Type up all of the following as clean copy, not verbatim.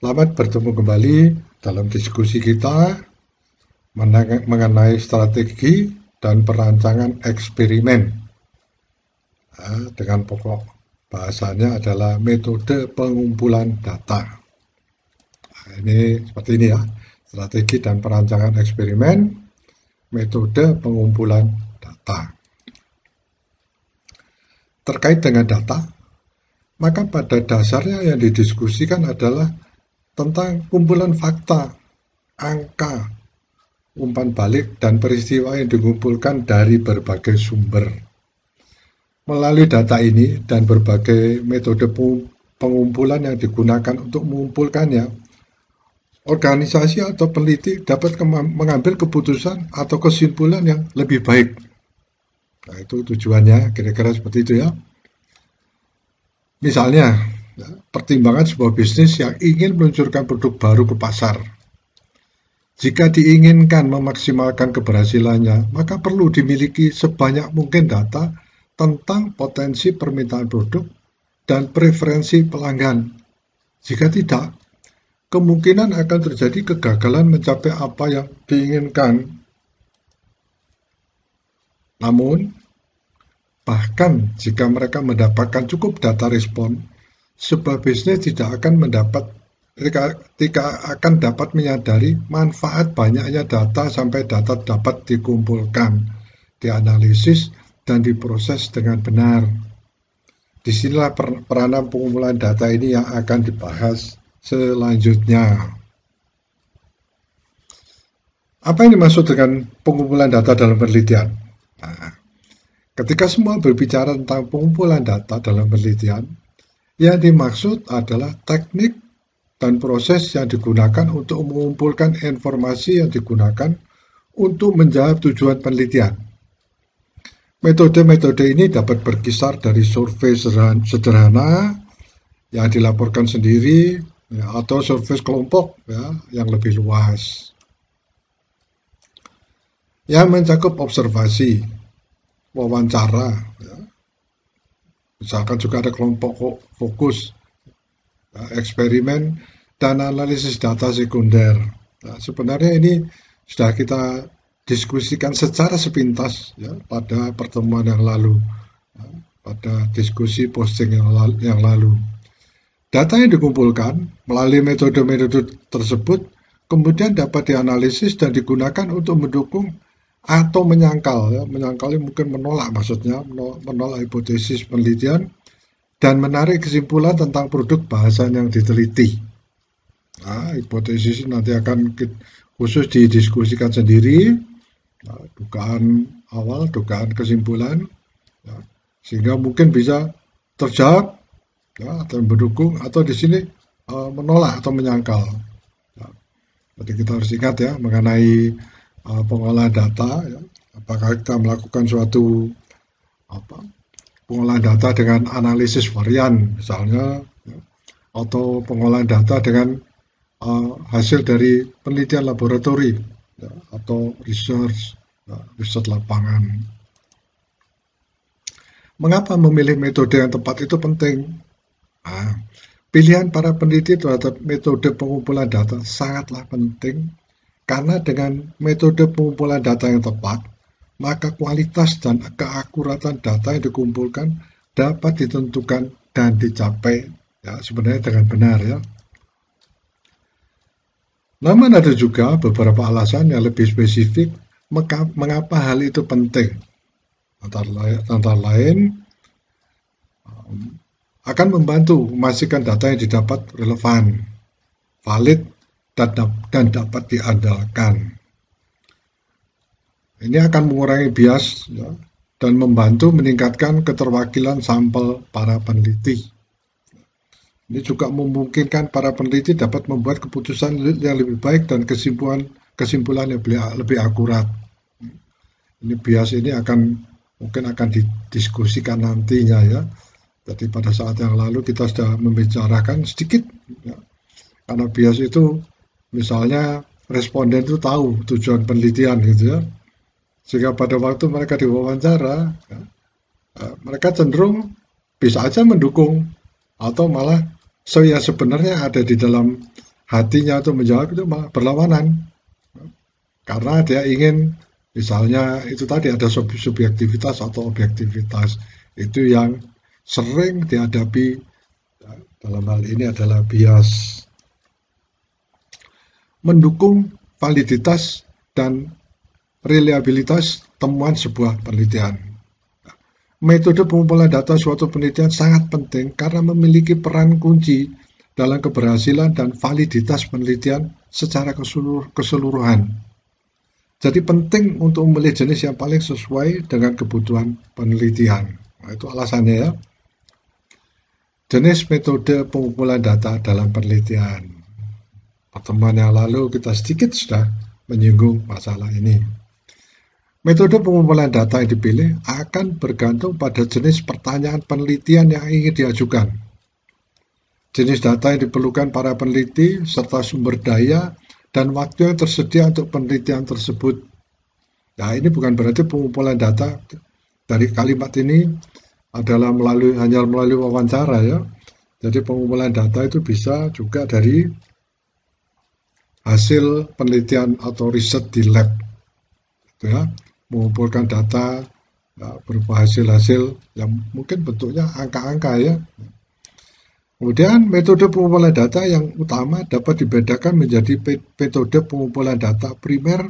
Selamat bertemu kembali dalam diskusi kita mengenai strategi dan perancangan eksperimen. Dengan pokok bahasanya adalah metode pengumpulan data. Ini seperti ini ya, strategi dan perancangan eksperimen, metode pengumpulan data. Terkait dengan data, maka pada dasarnya yang didiskusikan adalah tentang kumpulan fakta, angka, umpan balik, dan peristiwa yang dikumpulkan dari berbagai sumber. Melalui data ini dan berbagai metode pengumpulan yang digunakan untuk mengumpulkannya, organisasi atau peneliti dapat mengambil keputusan atau kesimpulan yang lebih baik. Nah, itu tujuannya, kira-kira seperti itu ya. Misalnya, pertimbangan sebuah bisnis yang ingin meluncurkan produk baru ke pasar. Jika diinginkan memaksimalkan keberhasilannya, maka perlu dimiliki sebanyak mungkin data tentang potensi permintaan produk dan preferensi pelanggan. Jika tidak, kemungkinan akan terjadi kegagalan mencapai apa yang diinginkan. Namun, bahkan jika mereka mendapatkan cukup data respon, sebuah bisnis tidak akan dapat menyadari manfaat banyaknya data sampai data dapat dikumpulkan, dianalisis, dan diproses dengan benar. Disinilah peranan pengumpulan data ini yang akan dibahas selanjutnya. Apa yang dimaksud dengan pengumpulan data dalam penelitian? Nah, ketika semua berbicara tentang pengumpulan data dalam penelitian, yang dimaksud adalah teknik dan proses yang digunakan untuk mengumpulkan informasi yang digunakan untuk menjawab tujuan penelitian. Metode-metode ini dapat berkisar dari survei sederhana yang dilaporkan sendiri atau survei kelompok yang lebih luas. Yang mencakup observasi, wawancara, misalkan juga ada kelompok fokus, eksperimen, dan analisis data sekunder. Nah, sebenarnya ini sudah kita diskusikan secara sepintas pada pertemuan yang lalu, pada diskusi posting yang lalu. Data yang dikumpulkan melalui metode-metode tersebut kemudian dapat dianalisis dan digunakan untuk mendukung atau menyangkal, menyangkal mungkin menolak, maksudnya menolak hipotesis penelitian dan menarik kesimpulan tentang produk bahasan yang diteliti. Nah, hipotesis nanti akan khusus didiskusikan sendiri, dugaan awal, dugaan kesimpulan, sehingga mungkin bisa terjawab atau mendukung, atau di sini menolak atau menyangkal. Jadi kita harus ingat mengenai pengolahan data, apakah kita melakukan suatu pengolahan data dengan analisis varian misalnya, atau pengolahan data dengan hasil dari penelitian laboratori atau riset lapangan. Mengapa memilih metode yang tepat itu penting? Pilihan para peneliti terhadap metode pengumpulan data sangatlah penting. Karena dengan metode pengumpulan data yang tepat, maka kualitas dan keakuratan data yang dikumpulkan dapat ditentukan dan dicapai sebenarnya dengan benar ya. Namun ada juga beberapa alasan yang lebih spesifik mengapa hal itu penting. Antara lain akan membantu memastikan data yang didapat relevan, valid, dan dapat diandalkan. Ini akan mengurangi bias dan membantu meningkatkan keterwakilan sampel para peneliti. Ini juga memungkinkan para peneliti dapat membuat keputusan yang lebih baik dan kesimpulan yang lebih akurat. Ini bias ini mungkin akan didiskusikan nantinya ya. Jadi pada saat yang lalu kita sudah membicarakan sedikit karena bias itu misalnya responden itu tahu tujuan penelitian gitu ya, sehingga pada waktu mereka diwawancara, mereka cenderung bisa aja mendukung atau malah yang sebenarnya ada di dalam hatinya untuk menjawab itu malah berlawanan. Karena dia ingin, misalnya itu tadi ada subjektivitas atau objektivitas. Itu yang sering dihadapi, dalam hal ini adalah bias. Mendukung validitas dan reliabilitas temuan sebuah penelitian. Metode pengumpulan data suatu penelitian sangat penting karena memiliki peran kunci dalam keberhasilan dan validitas penelitian secara keseluruhan. Jadi penting untuk memilih jenis yang paling sesuai dengan kebutuhan penelitian. Nah, itu alasannya ya. Jenis metode pengumpulan data dalam penelitian. Pertemuan yang lalu kita sedikit sudah menyinggung masalah ini. Metode pengumpulan data yang dipilih akan bergantung pada jenis pertanyaan penelitian yang ingin diajukan, jenis data yang diperlukan para peneliti, serta sumber daya dan waktu yang tersedia untuk penelitian tersebut. Nah, ini bukan berarti pengumpulan data dari kalimat ini adalah hanya melalui wawancara ya. Jadi pengumpulan data itu bisa juga dari hasil penelitian atau riset di lab, gitu ya. Mengumpulkan data ya, berupa hasil-hasil yang mungkin bentuknya angka-angka ya. Kemudian metode pengumpulan data yang utama dapat dibedakan menjadi metode pengumpulan data primer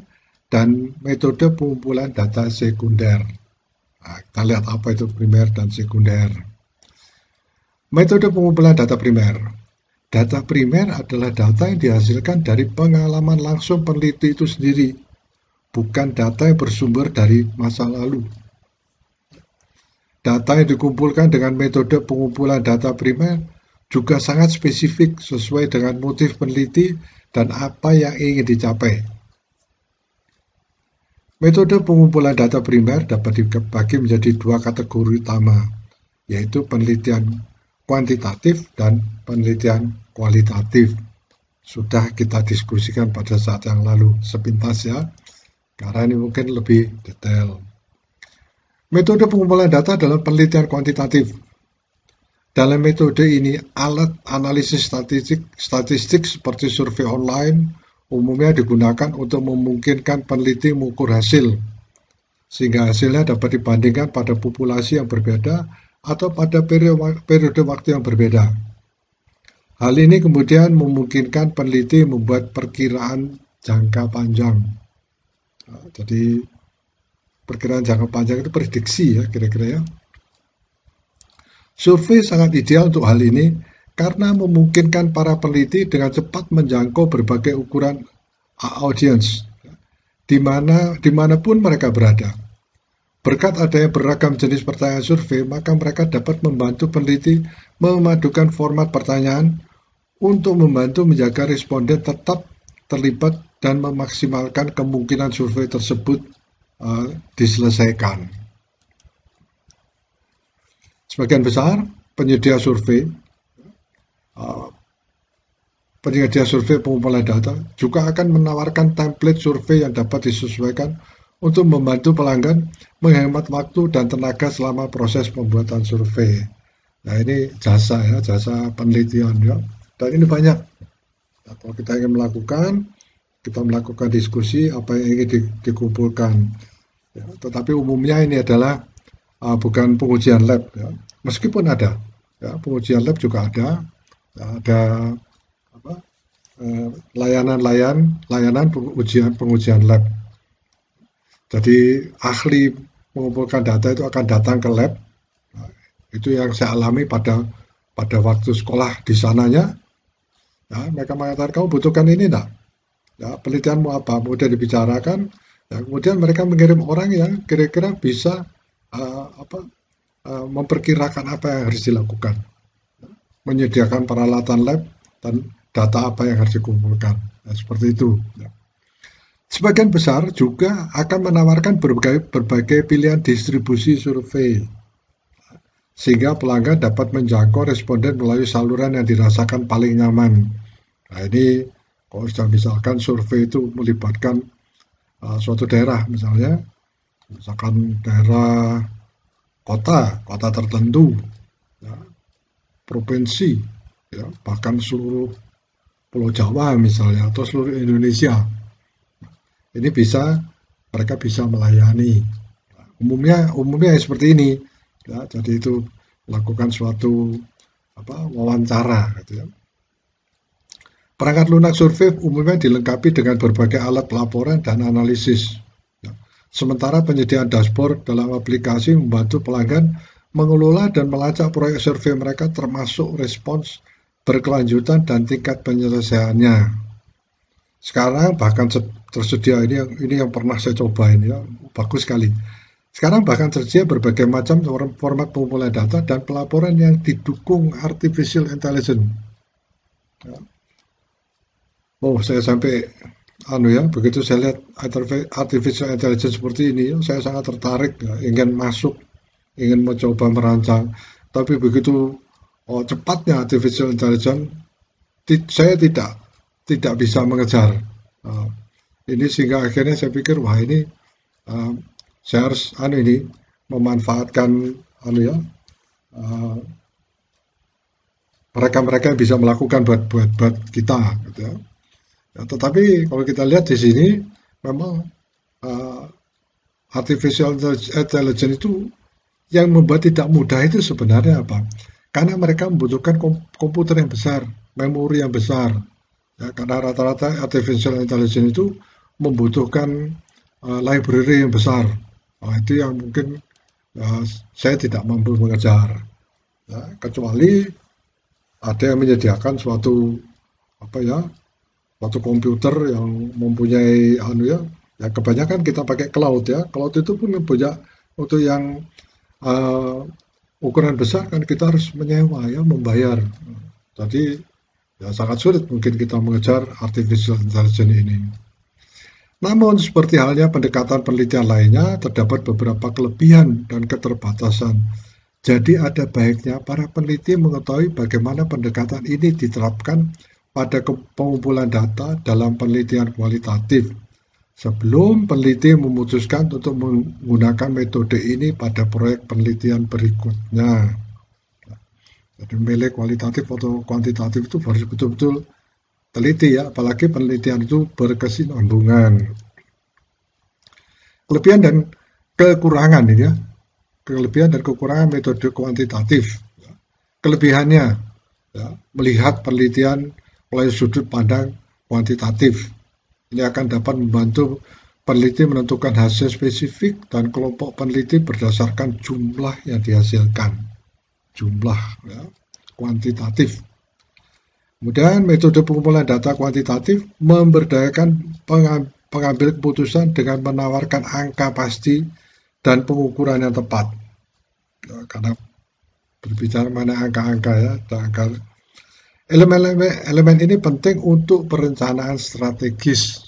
dan metode pengumpulan data sekunder. Nah, kita lihat apa itu primer dan sekunder. Metode pengumpulan data primer. Data primer adalah data yang dihasilkan dari pengalaman langsung peneliti itu sendiri, bukan data yang bersumber dari masa lalu. Data yang dikumpulkan dengan metode pengumpulan data primer juga sangat spesifik sesuai dengan motif peneliti dan apa yang ingin dicapai. Metode pengumpulan data primer dapat dibagi menjadi dua kategori utama, yaitu penelitian kuantitatif dan penelitian kualitatif. Sudah kita diskusikan pada saat yang lalu sepintas ya, karena ini mungkin lebih detail. Metode pengumpulan data dalam penelitian kuantitatif. Dalam metode ini, alat analisis statistik seperti survei online umumnya digunakan untuk memungkinkan peneliti mengukur hasil, sehingga hasilnya dapat dibandingkan pada populasi yang berbeda atau pada periode waktu yang berbeda. Hal ini kemudian memungkinkan peneliti membuat perkiraan jangka panjang. Nah, jadi perkiraan jangka panjang itu prediksi ya kira-kira ya. Survei sangat ideal untuk hal ini karena memungkinkan para peneliti dengan cepat menjangkau berbagai ukuran audiens dimanapun mereka berada. Berkat adanya beragam jenis pertanyaan survei, maka mereka dapat membantu peneliti memadukan format pertanyaan untuk membantu menjaga responden tetap terlibat dan memaksimalkan kemungkinan survei tersebut diselesaikan. Sebagian besar penyedia survei pengumpulan data juga akan menawarkan template survei yang dapat disesuaikan untuk membantu pelanggan menghemat waktu dan tenaga selama proses pembuatan survei. Nah, ini jasa penelitian ya. Dan ini banyak. Nah, kalau kita ingin melakukan diskusi apa yang ingin dikumpulkan. Ya, tetapi umumnya ini adalah bukan pengujian lab ya. Meskipun ada ya, pengujian lab juga ada ya, ada layanan pengujian lab. Jadi ahli mengumpulkan data itu akan datang ke lab. Nah, itu yang saya alami pada waktu sekolah di sananya. Ya, mereka mengatakan, kamu butuhkan ini enggak? Ya, penelitianmu apa? Kemudian dibicarakan. Ya, kemudian mereka mengirim orang yang kira-kira bisa memperkirakan apa yang harus dilakukan, menyediakan peralatan lab dan data apa yang harus dikumpulkan, seperti itu. Sebagian besar juga akan menawarkan berbagai pilihan distribusi survei, sehingga pelanggan dapat menjangkau responden melalui saluran yang dirasakan paling nyaman. Nah, ini kalau sudah misalkan survei itu melibatkan suatu daerah, misalkan daerah kota tertentu, ya, provinsi, ya, bahkan seluruh Pulau Jawa misalnya atau seluruh Indonesia. Ini mereka bisa melayani. Umumnya seperti ini. Ya, jadi itu melakukan suatu wawancara gitu ya. Perangkat lunak survei umumnya dilengkapi dengan berbagai alat pelaporan dan analisis. Ya. Sementara penyediaan dashboard dalam aplikasi membantu pelanggan mengelola dan melacak proyek survei mereka termasuk respons berkelanjutan dan tingkat penyelesaiannya. Sekarang bahkan tersedia ini yang pernah saya cobain ya, bagus sekali. Sekarang bahkan tersedia berbagai macam format pengumpulan data dan pelaporan yang didukung artificial intelligence. Ya. Oh, saya sampai begitu saya lihat artificial intelligence seperti ini, saya sangat tertarik, ya, ingin mencoba merancang. Tapi begitu cepatnya artificial intelligence, saya tidak bisa mengejar. Ini sehingga akhirnya saya pikir, wah ini saya harus memanfaatkan mereka yang bisa melakukan buat kita, gitu ya. Ya, tetapi kalau kita lihat di sini, memang artificial intelligence itu yang membuat tidak mudah itu sebenarnya apa? Karena mereka membutuhkan komputer yang besar, memori yang besar. Ya, karena rata-rata artificial intelligence itu membutuhkan library yang besar. Nah, itu yang mungkin saya tidak mampu mengejar. Ya, kecuali ada yang menyediakan suatu komputer yang mempunyai ya kebanyakan kita pakai cloud ya. Cloud itu pun punya untuk yang ukuran besar kan kita harus menyewa ya, membayar. Jadi ya sangat sulit mungkin kita mengejar artificial intelligence ini. Namun seperti halnya pendekatan penelitian lainnya, terdapat beberapa kelebihan dan keterbatasan. Jadi ada baiknya para peneliti mengetahui bagaimana pendekatan ini diterapkan pada pengumpulan data dalam penelitian kualitatif sebelum peneliti memutuskan untuk menggunakan metode ini pada proyek penelitian berikutnya. Jadi milih kualitatif atau kuantitatif itu harus betul-betul teliti ya, apalagi penelitian itu berkesinambungan. Kelebihan dan kekurangan ini ya, kelebihan dan kekurangan metode kuantitatif. Kelebihannya ya, melihat penelitian melalui sudut pandang kuantitatif. Ini akan dapat membantu peneliti menentukan hasil spesifik dan kelompok peneliti berdasarkan jumlah yang dihasilkan. Jumlah ya, kuantitatif. Kemudian metode pengumpulan data kuantitatif memberdayakan pengambil keputusan dengan menawarkan angka pasti dan pengukuran yang tepat. Ya, karena berbicara mana angka-angka ya, angka. Elemen ini penting untuk perencanaan strategis.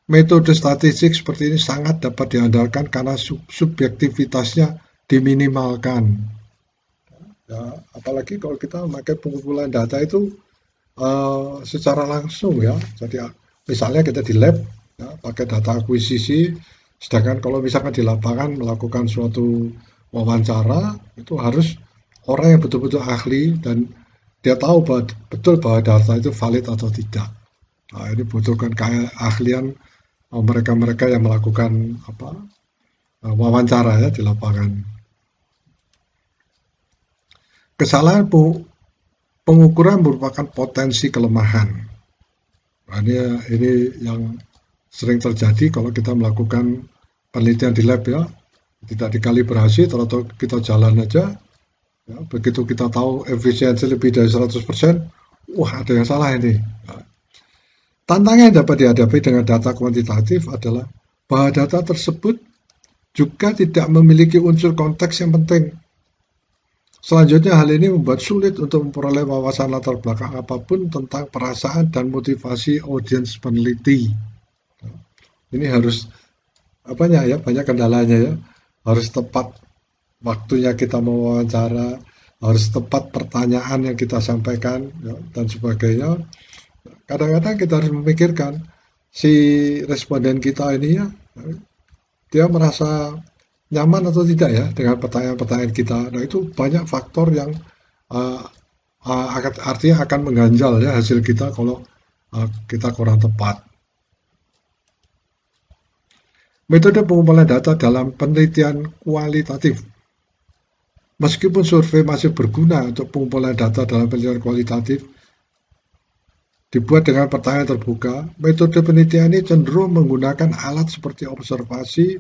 Metode statistik seperti ini sangat dapat diandalkan karena subjektivitasnya diminimalkan. Ya, apalagi kalau kita memakai pengumpulan data itu secara langsung ya. Jadi misalnya kita di lab ya, pakai data akuisisi, sedangkan kalau misalkan di lapangan melakukan suatu wawancara itu harus orang yang betul-betul ahli dan dia tahu betul bahwa data itu valid atau tidak. Nah, ini butuhkan keahlian mereka-mereka yang melakukan wawancara ya di lapangan. Kesalahan pengukuran merupakan potensi kelemahan. Nah, ini yang sering terjadi kalau kita melakukan penelitian di lab ya, tidak dikalibrasi atau kita jalan aja. Ya, begitu kita tahu efisiensi lebih dari 100%, wah ada yang salah ini. Nah, tantangan yang dapat dihadapi dengan data kuantitatif adalah bahwa data tersebut juga tidak memiliki unsur konteks yang penting. Selanjutnya hal ini membuat sulit untuk memperoleh wawasan latar belakang apapun tentang perasaan dan motivasi audiens peneliti. Nah, ini harus banyak kendalanya ya, harus tepat waktunya kita mewawancara, harus tepat pertanyaan yang kita sampaikan ya, dan sebagainya. Kadang-kadang kita harus memikirkan si responden kita ini ya, dia merasa nyaman atau tidak ya dengan pertanyaan-pertanyaan kita. Nah itu banyak faktor yang artinya akan mengganjal ya hasil kita kalau kita kurang tepat. Metode pengumpulan data dalam penelitian kualitatif. Meskipun survei masih berguna untuk pengumpulan data dalam penelitian kualitatif, dibuat dengan pertanyaan terbuka, metode penelitian ini cenderung menggunakan alat seperti observasi,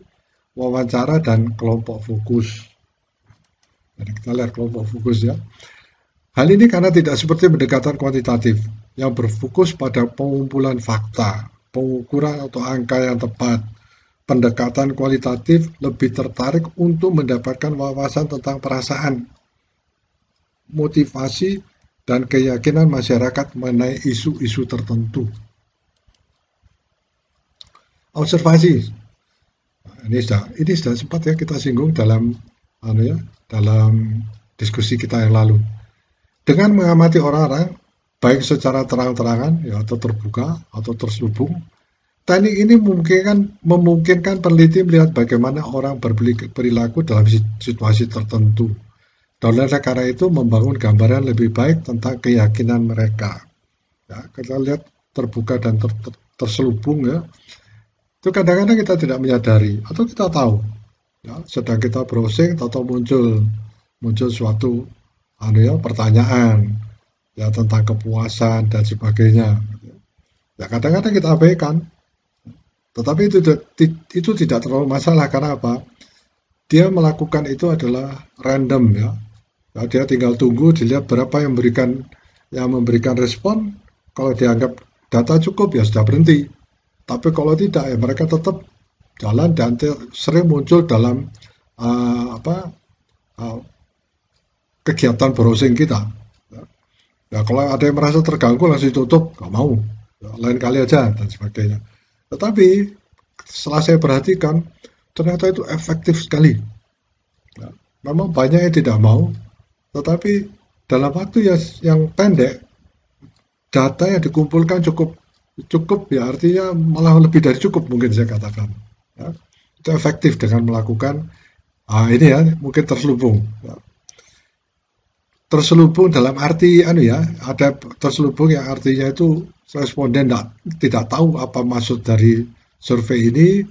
wawancara, dan kelompok fokus. Jadi kita lihat kelompok fokus ya. Hal ini karena tidak seperti pendekatan kuantitatif yang berfokus pada pengumpulan fakta, pengukuran atau angka yang tepat. Pendekatan kualitatif lebih tertarik untuk mendapatkan wawasan tentang perasaan, motivasi, dan keyakinan masyarakat mengenai isu-isu tertentu. Observasi. Ini sudah sempat ya kita singgung dalam diskusi kita yang lalu. Dengan mengamati orang-orang, baik secara terang-terangan ya, atau terbuka atau terselubung, teknik ini memungkinkan peneliti melihat bagaimana orang berperilaku dalam situasi tertentu. Dan oleh karena itu membangun gambaran lebih baik tentang keyakinan mereka. Ya, kita lihat terbuka dan terselubung ya. Itu kadang-kadang kita tidak menyadari atau kita tahu. Ya, sedang kita browsing atau muncul suatu pertanyaan ya tentang kepuasan dan sebagainya. Ya kadang-kadang kita abaikan. Tetapi itu tidak terlalu masalah karena apa? Dia melakukan itu adalah random ya. Nah, dia tinggal tunggu dilihat berapa yang memberikan respon. Kalau dianggap data cukup ya sudah berhenti. Tapi kalau tidak ya mereka tetap jalan dan sering muncul dalam kegiatan browsing kita. Ya kalau ada yang merasa terganggu langsung tutup, nggak mau. Ya, lain kali aja dan sebagainya. Tetapi setelah saya perhatikan ternyata itu efektif sekali. Ya, memang banyak yang tidak mau. Tetapi dalam waktu yang pendek, data yang dikumpulkan cukup ya artinya malah lebih dari cukup mungkin saya katakan. Ya, itu efektif dengan melakukan ini ya mungkin terselubung. Ya. Terselubung dalam arti ada terselubung yang artinya itu responden tidak tahu apa maksud dari survei ini,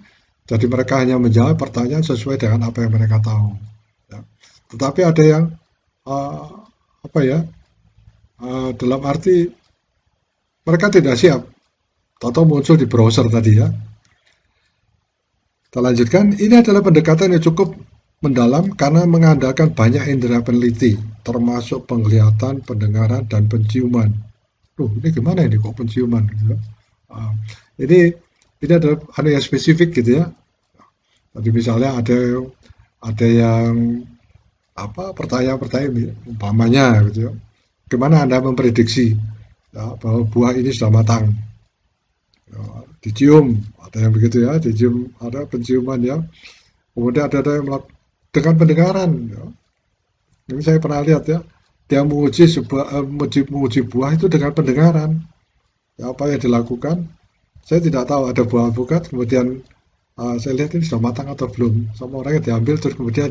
jadi mereka hanya menjawab pertanyaan sesuai dengan apa yang mereka tahu. Ya. Tetapi ada yang dalam arti mereka tidak siap atau muncul di browser tadi ya. Kita lanjutkan, ini adalah pendekatan yang cukup mendalam karena mengandalkan banyak indera peneliti, termasuk penglihatan, pendengaran, dan penciuman. Ini gimana ini kok penciuman? Gitu. Ini adalah hal yang spesifik gitu ya. Jadi misalnya ada yang pertanyaan umpamanya gitu ya. Gimana Anda memprediksi ya, bahwa buah ini sudah matang? Ya, dicium, ada yang begitu ya, dicium, ada penciuman ya. Kemudian ada yang dengan pendengaran. Ya. Ini saya pernah lihat ya, dia menguji buah itu dengan pendengaran. Ya, apa yang dilakukan? Saya tidak tahu, ada buah alpukat, kemudian saya lihat ini sudah matang atau belum. Sama orangnya diambil terus kemudian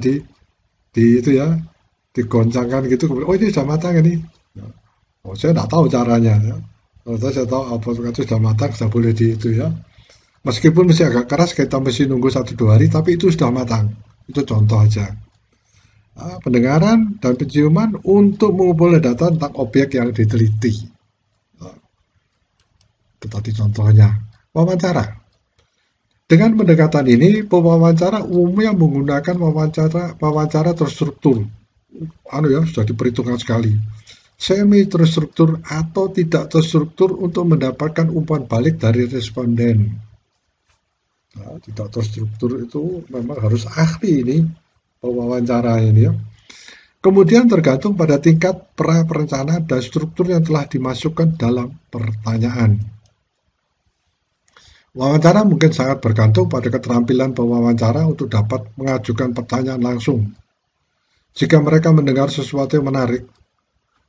digoncangkan gitu. Kemudian, oh ini sudah matang ini. Ya. Oh saya tidak tahu caranya. Ya. Kalau saya tahu alpukat itu sudah matang, sudah boleh itu ya. Meskipun masih agak keras, kita mesti nunggu 1-2 hari, tapi itu sudah matang. Itu contoh aja. Pendengaran dan penciuman untuk mengumpulkan data tentang objek yang diteliti. Itu tadi contohnya. Wawancara. Dengan pendekatan ini, pewawancara umumnya menggunakan wawancara terstruktur. Sudah diperhitungkan sekali. Semi terstruktur atau tidak terstruktur untuk mendapatkan umpan balik dari responden. Nah, tidak terstruktur itu memang harus ahli ini pewawancara ini ya. Kemudian tergantung pada tingkat perencanaan dan struktur yang telah dimasukkan dalam pertanyaan. Wawancara mungkin sangat bergantung pada keterampilan pewawancara untuk dapat mengajukan pertanyaan langsung. Jika mereka mendengar sesuatu yang menarik,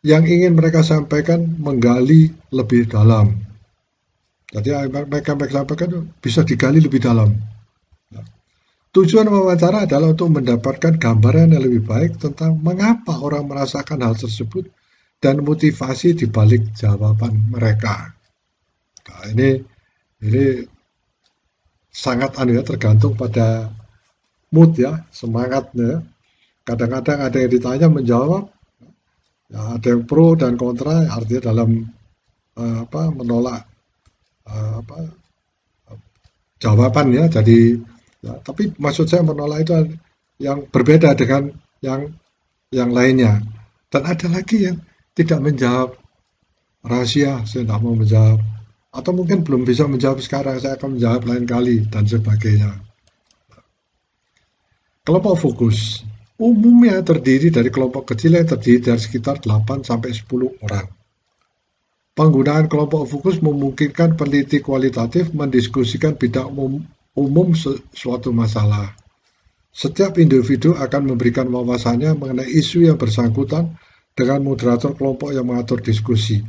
yang ingin mereka sampaikan menggali lebih dalam. Jadi mereka sampaikan bisa digali lebih dalam. Tujuan wawancara adalah untuk mendapatkan gambaran yang lebih baik tentang mengapa orang merasakan hal tersebut dan motivasi di balik jawaban mereka. Nah, ini sangat tergantung pada mood ya, semangatnya. Kadang-kadang ada yang ditanya menjawab, ya, ada yang pro dan kontra, artinya dalam menolak jawaban ya. Jadi ya, tapi maksud saya menolak itu yang berbeda dengan yang lainnya. Dan ada lagi yang tidak menjawab, rahasia, saya tidak mau menjawab, atau mungkin belum bisa menjawab sekarang, saya akan menjawab lain kali dan sebagainya. Kelompok fokus umumnya terdiri dari kelompok kecil yang terdiri dari sekitar 8 sampai 10 orang. Penggunaan kelompok fokus memungkinkan peneliti kualitatif mendiskusikan bidang umum suatu masalah. Setiap individu akan memberikan wawasannya mengenai isu yang bersangkutan dengan moderator kelompok yang mengatur diskusi.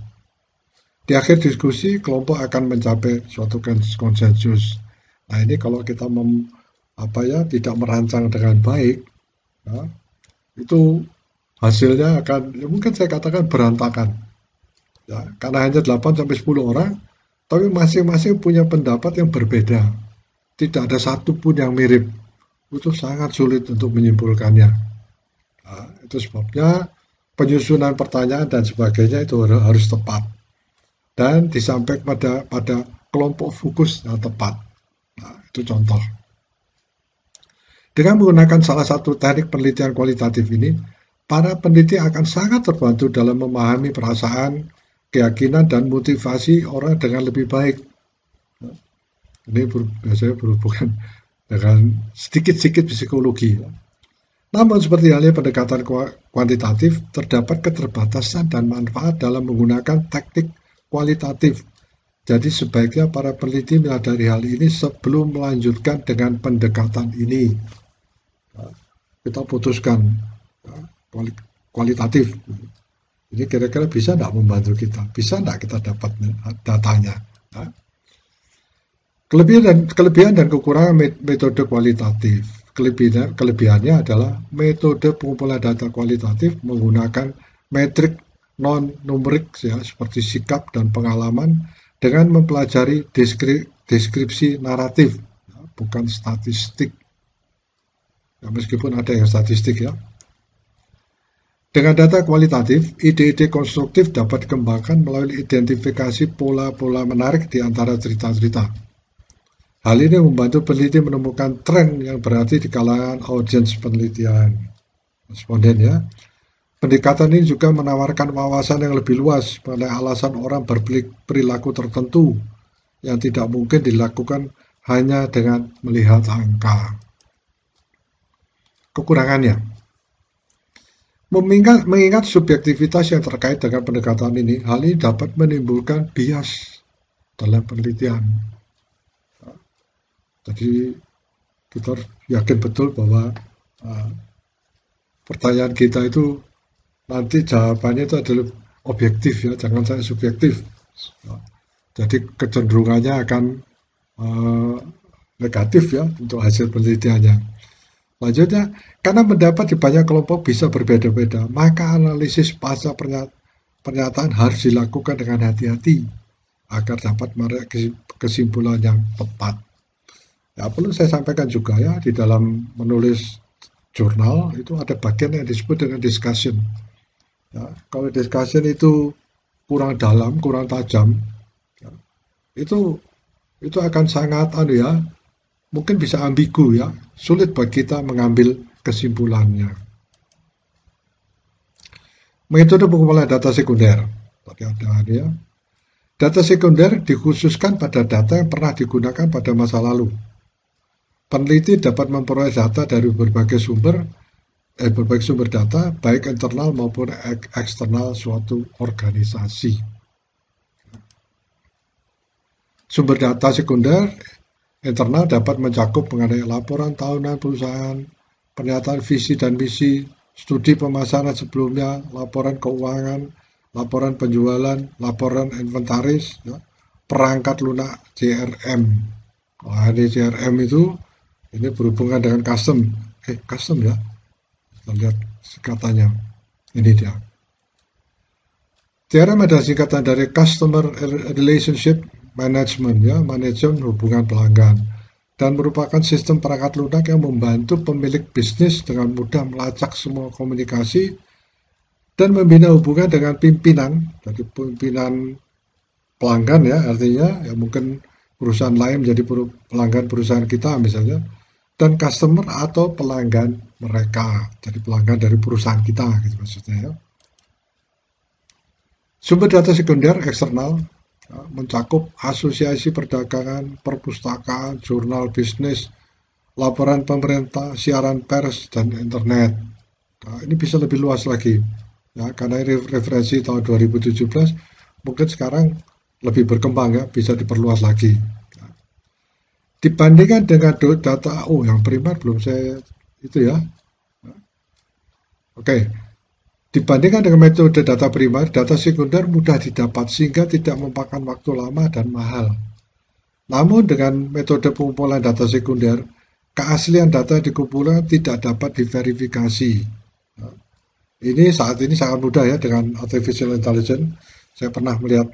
Di akhir diskusi, kelompok akan mencapai suatu konsensus. Nah, ini kalau kita tidak merancang dengan baik, ya, itu hasilnya akan, ya mungkin saya katakan berantakan. Ya, karena hanya 8 sampai 10 orang, tapi masing-masing punya pendapat yang berbeda. Tidak ada satupun yang mirip. Itu sangat sulit untuk menyimpulkannya. Nah, itu sebabnya penyusunan pertanyaan dan sebagainya itu harus tepat. Dan disampaikan pada kelompok fokus yang tepat. Nah, itu contoh. Dengan menggunakan salah satu teknik penelitian kualitatif ini, para peneliti akan sangat terbantu dalam memahami perasaan, keyakinan, dan motivasi orang dengan lebih baik. Ini biasanya berhubungan dengan sedikit-sedikit psikologi. Namun seperti halnya pendekatan kuantitatif, terdapat keterbatasan dan manfaat dalam menggunakan teknik kualitatif. Jadi sebaiknya para peneliti menyadari hal ini sebelum melanjutkan dengan pendekatan ini. Kita putuskan kualitatif. Ini kira-kira bisa tidak membantu kita? Bisa tidak kita dapat datanya? Kelebihan dan kekurangan metode kualitatif. Kelebihannya adalah metode pengumpulan data kualitatif menggunakan metrik non-numerik ya, seperti sikap dan pengalaman dengan mempelajari deskripsi naratif, ya, bukan statistik. Ya, meskipun ada yang statistik ya. Dengan data kualitatif, ide-ide konstruktif dapat dikembangkan melalui identifikasi pola-pola menarik di antara cerita-cerita. Hal ini membantu peneliti menemukan tren yang berarti di kalangan audiens penelitian. Responden ya. Pendekatan ini juga menawarkan wawasan yang lebih luas mengenai alasan orang berperilaku tertentu yang tidak mungkin dilakukan hanya dengan melihat angka. Kekurangannya, mengingat subjektivitas yang terkait dengan pendekatan ini, hal ini dapat menimbulkan bias dalam penelitian. Jadi kita yakin betul bahwa pertanyaan kita itu nanti jawabannya itu adalah objektif ya, jangan sampai subjektif. Jadi kecenderungannya akan negatif ya untuk hasil penelitiannya. Selanjutnya, karena pendapat di banyak kelompok bisa berbeda-beda, maka analisis pasca pernyataan harus dilakukan dengan hati-hati agar dapat menarik kesimpulan yang tepat. Ya, perlu saya sampaikan juga ya, di dalam menulis jurnal itu ada bagian yang disebut dengan discussion. Ya, kalau discussion itu kurang dalam, kurang tajam, ya, itu akan sangat mungkin bisa ambigu ya, sulit buat kita mengambil kesimpulannya. Metode pengumpulan data sekunder. Data sekunder dikhususkan pada data yang pernah digunakan pada masa lalu. Peneliti dapat memperoleh data dari berbagai sumber data, baik internal maupun eksternal suatu organisasi. Sumber data sekunder internal dapat mencakup mengenai laporan tahunan perusahaan, pernyataan visi dan misi, studi pemasaran sebelumnya, laporan keuangan, laporan penjualan, laporan inventaris, ya, perangkat lunak CRM. Nah, di CRM itu ini berhubungan dengan custom ya. Kita lihat singkatannya. Ini dia. CRM adalah singkatan dari Customer Relationship Management, ya, manajemen hubungan pelanggan, dan merupakan sistem perangkat lunak yang membantu pemilik bisnis dengan mudah melacak semua komunikasi dan membina hubungan dengan pimpinan, jadi pimpinan pelanggan, ya, artinya ya mungkin perusahaan lain menjadi pelanggan perusahaan kita misalnya, dan customer atau pelanggan mereka, jadi pelanggan dari perusahaan kita gitu maksudnya, ya. Sumber data sekunder eksternal, ya, mencakup asosiasi perdagangan, perpustakaan, jurnal bisnis, laporan pemerintah, siaran pers, dan internet. Nah, ini bisa lebih luas lagi, ya, karena ini referensi tahun 2017, mungkin sekarang lebih berkembang, ya, bisa diperluas lagi. Ya. Dibandingkan dengan data, yang primer belum saya itu, ya. Oke. Dibandingkan dengan metode data primer, data sekunder mudah didapat sehingga tidak memakan waktu lama dan mahal. Namun dengan metode pengumpulan data sekunder, keaslian data yang dikumpulkan tidak dapat diverifikasi. Ini saat ini sangat mudah, ya, dengan artificial intelligence. Saya pernah melihat,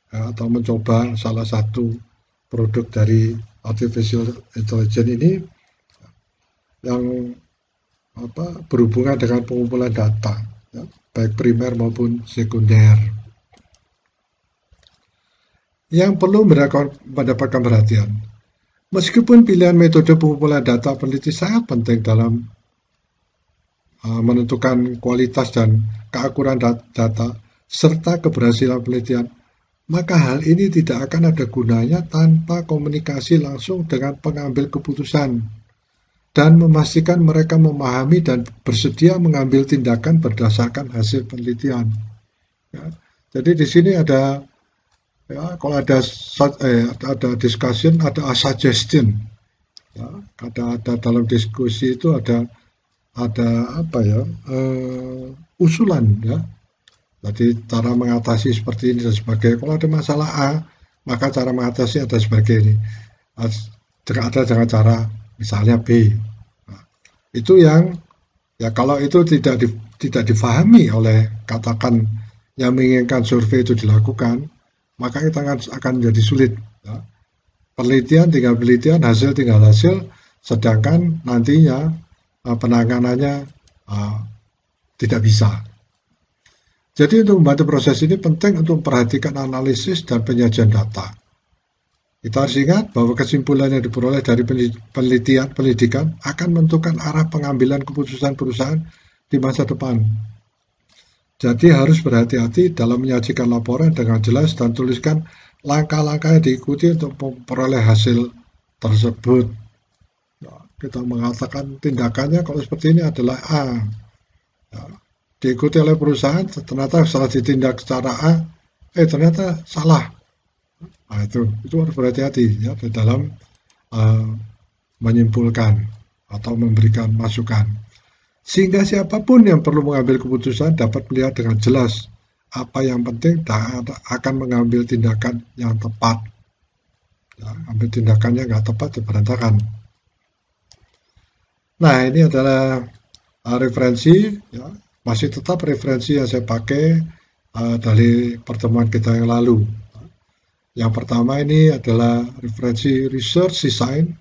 ya, atau mencoba salah satu produk dari artificial intelligence ini yang berhubungan dengan pengumpulan data, ya, baik primer maupun sekunder. Yang perlu mendapatkan perhatian, meskipun pilihan metode pengumpulan data peneliti sangat penting dalam menentukan kualitas dan keakuran data serta keberhasilan penelitian, maka hal ini tidak akan ada gunanya tanpa komunikasi langsung dengan pengambil keputusan dan memastikan mereka memahami dan bersedia mengambil tindakan berdasarkan hasil penelitian. Ya, jadi di sini ada, ya, kalau ada discussion, ada suggestion, ya, ada dalam diskusi itu ada usulan, ya. Jadi cara mengatasi seperti ini dan sebagainya. Kalau ada masalah A, maka cara mengatasi ada seperti ini. Ada dengan cara misalnya B. Nah, itu yang, ya, kalau itu tidak difahami oleh, katakan, yang menginginkan survei itu dilakukan, maka kita akan menjadi sulit, ya. Penelitian tinggal penelitian, hasil tinggal hasil, sedangkan nantinya penanganannya tidak bisa. Jadi untuk membantu proses ini penting untuk memperhatikan analisis dan penyajian data. Kita harus ingat bahwa kesimpulan yang diperoleh dari penelitian akan menentukan arah pengambilan keputusan perusahaan di masa depan. Jadi harus berhati-hati dalam menyajikan laporan dengan jelas dan tuliskan langkah-langkah yang diikuti untuk memperoleh hasil tersebut. Nah, kita mengatakan tindakannya kalau seperti ini adalah A. Ya, diikuti oleh perusahaan, ternyata setelah ditindak secara A, ternyata salah. Nah, itu harus berhati-hati, ya, di dalam menyimpulkan atau memberikan masukan. Sehingga siapapun yang perlu mengambil keputusan dapat melihat dengan jelas apa yang penting dan akan mengambil tindakan yang tepat. Ya, ambil tindakannya nggak tepat, diberantakan. Nah, ini adalah referensi, ya. Masih tetap referensi yang saya pakai dari pertemuan kita yang lalu. Yang pertama ini adalah referensi research design,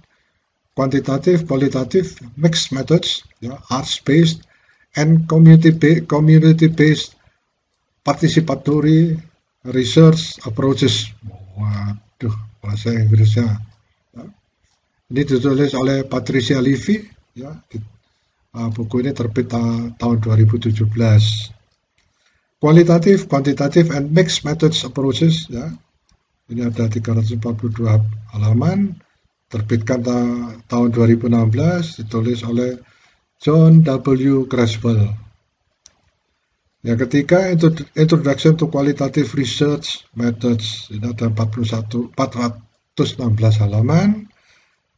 quantitative, qualitative, mixed methods, ya, arts-based, and community-based participatory research approaches. Waduh, bahasa Inggrisnya. Ya. Ini ditulis oleh Patricia Levy, ya. Buku ini terbit tahun 2017. Qualitative, quantitative, and mixed methods approaches, ya. Ini ada 342 halaman, terbitkan tahun 2016, ditulis oleh John W. Creswell. Yang ketiga, Introduction to Qualitative Research Methods. Ini ada 416 halaman,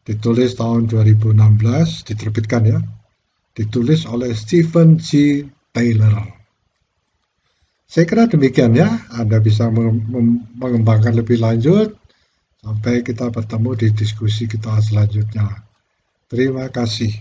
ditulis tahun 2016, diterbitkan, ya. Ditulis oleh Stephen G. Taylor. Saya kira demikian, ya. Anda bisa mengembangkan lebih lanjut sampai kita bertemu di diskusi kita selanjutnya. Terima kasih.